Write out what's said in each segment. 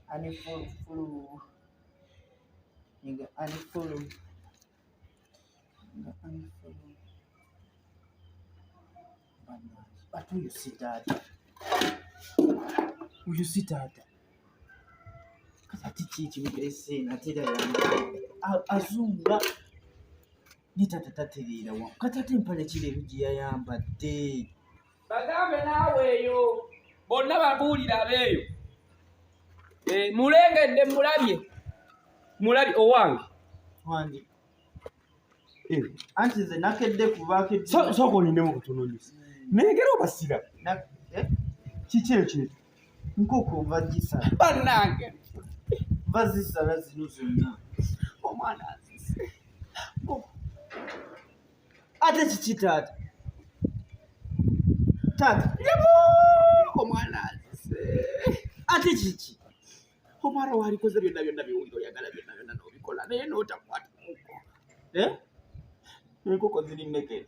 ani fulu nga ani fulu but uyu si taata kati kiki mugese natera azunga ni taata tatereera wa kati ate empale kirevu gye yayambadde bagambe naawe eyo bonna babuulira abeeyo mulengedde mulabye owange anti nze nakedde kubaako sooka olindemu kutunulisa nengera obasira kiki ekyo nkoko vagisala bannange vazisala zino zonna omwana azise ate kiki taata omwana azise ate kiki omwana walikoze byonna biwulira oyagala byonna n'obikola naye n'otakwata enkoko ziri mmeke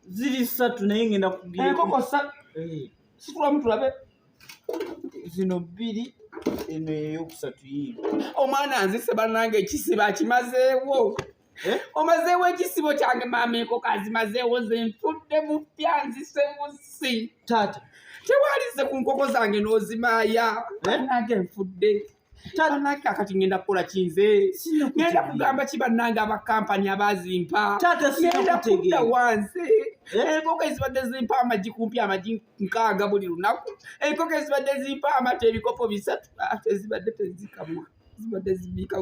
ziri 3 naye ngenda kugira enkoko 3 situlamu tulabe zino 2 eno eyokusatu yiino omwana anzise bannange ekisibo akimazeewo omazeewo ekisibo kyange maama enkoko azimazeewo zenfudde bupya nzise busi taata tewalize ku nkoko zange n'ozimaaya bannange nfudde bannange kakati ngenda kukola kinze ngenda kugamba ki bannange abakampani abazimpa ngenda kudda wansi enkoko ezibadde zimpa amagi kumpi amagi 6 buli lunaku enkoko ezibadde zimpa amata ebikopo 3 ezibadde tezikamwa zibadde zibiika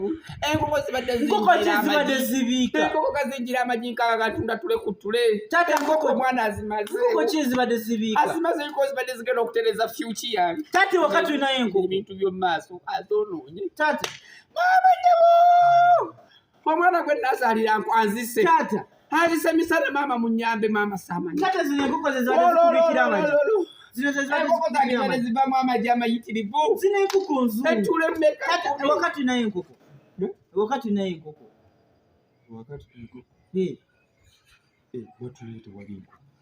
enkoko zibadde zibiika enkoko gazingira amagi 6 gatunda tule ku tule taata enkoko omwana azimaze enkoko ki ezibadde zibiika azimaze enkoko zibadde zigenda okutereza future yange taata wakati olinayo enkoko ebintu by'omu maaso azonoonye taata maama omwana gwe nazaalira anzise taata azise misana maama munyambe maama samanyi taata zino enkoko zezibadde zikubikira amagi enkoko zange zivamu amagi amayitirivu zino enkoko nzungu etule mmeka wakati olinayo enkoko wakati olinayo enkoko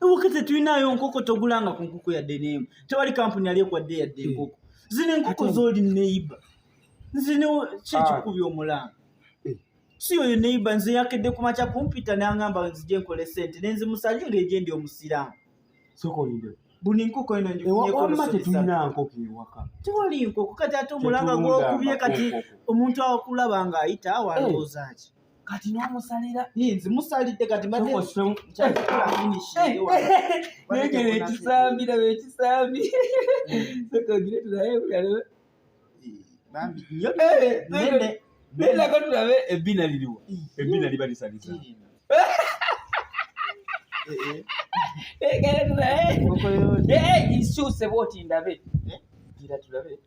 wakati tulinayo nkoko togulanga ku nkoko yadde n'emu tewali kampuni yali ekwadde yadde enkoko zino enkoko z'oli neiba zino kyekikubya omulanga si oyo neiba nze yakedde ku makya kumpita n'angamba nzije nkole ssente nenzimusalye ng'egyendi omusiraamu sooka olinde buli nkoko eno tewali nkoko kati ate omulanga gwokubye kati omuntu akulaba ng'ayita awalowooza ki kati n'omusalira nzimusalidde kati negera ekisambi raba ekisambi sokogire tulabe nenako tulabe ebbina liriwa ebbina liba lisalisa nsuuse bwoti ndabe gira tulabe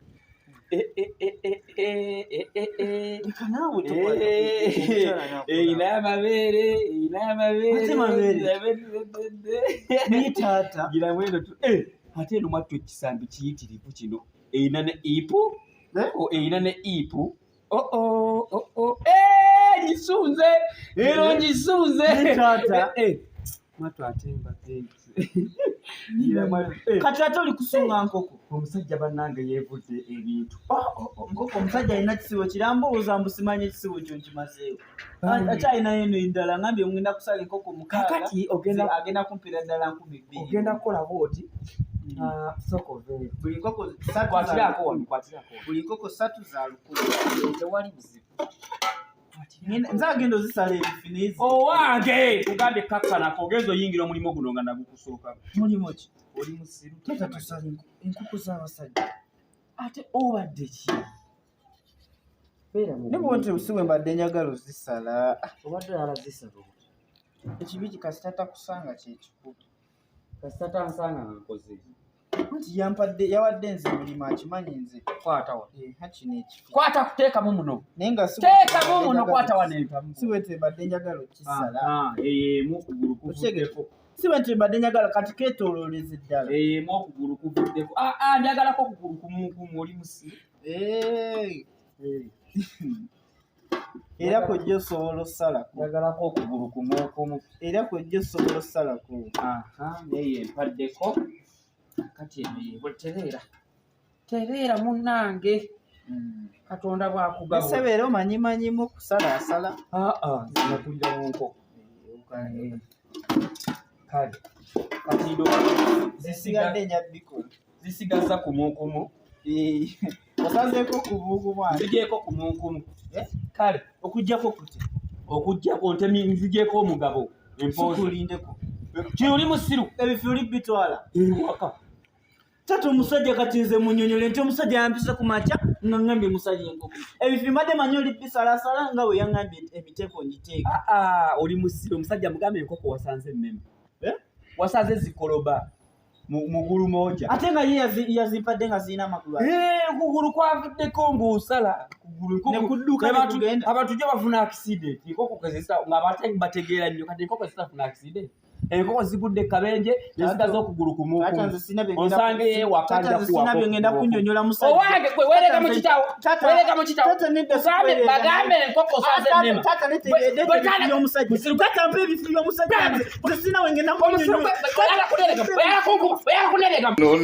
eyina amabeere gira mweno ate eno mwattu ekisambi kiyitirivu kino eyina ne ipu eyina ne ipu gisunze ero gisunze mwattu atemba kati ate oli kusunga nkoko omusajja bannange yeevudde ebintu nkoko omusajja alina kisibo kirambowooza mbusimanye ekisibo kyo nkimazeewo ate alinayo eno endala ngambye ngenda kusala enkoko 6 agenda kumpiira ddala 12 ogenda kukola bwoti buli nkoko 3 za 100 tewali buzibu nze agenda ozisala ebifinizi owange kugambye kakkanako ogenza oyingira omulimu guno nga nagukusooka mulimu ki oli musiru tata tusala enkoko z'abasajja ate obadde ki ne bwonti busiwe mbadde njagala ozisala obadde alazisala ekibi kikasitata kusanga kyekikulu kasitata nsanga nkoze nti yawadde nze mulimu akimanyi nze kwatawa hakino ekifi kwata kuteekamu muno naye nga teekamu muno kwatawa nempamu si wete mbadde njagala okisala emu okugulu kuvuddeko si wete mbadde njagala kati keetoolooleza eddala emu okugulu kuvuddeko njagalako okugulu kumukumu oli musi era kojja osobola osalako njagalako okugulu kumukumu era kojja osobola osalako naye empaddeko kati eno yeetereera Tereera munnange. Katonda bw'akugaba. Sebeera omanyimanyimu kusalaasala. Zinakulira mu nkoko. Kale. Katindo zisigadde nyabbiko. Zisigaza kumukumu. Osazeeko kumukumu. Zigyeko kumukumu. Kale, okujjako kuti. Okujjako ntemi nzigyeko omugabo. Empoolindeko. Kyoli musiru. Ebifuli bitwala. Waka. Tato omusajja kati nze munnyonnyole nti omusajja yampise ku makya nga ngambye musajja enkoko. Ebifi mbadde manyi oli bisalaasala nga bwe yaŋŋambye emiteeko ngiteeka. Oli musiru omusajja mugambe enkoko wasanze emmeme. Wasanze zikoloba mugulu moja. Ate nga ye yazimpadde nga zirina amakulu. Kugulu kwavuddeko ng'osala. Nekudduka nekugenda. Abantu gye bafuna accident. Enkoko kezisa nga bategeera nnyo kati enkoko zitafuna accident. Enkoko zigudde kabenje nezikaza okugulu kumukumu. Onsange wakanja kuwa. Ngenda kunnyonnyola musajja. Owange gwe weereka mu kitawo. Weereka mu kitawo. Bagambe enkoko osanze ennema. Tata netegedde ebifi by'omusajja. Tata mpa ebifi by'omusajja. Nze sina we ngenda kunnyonnyola. No.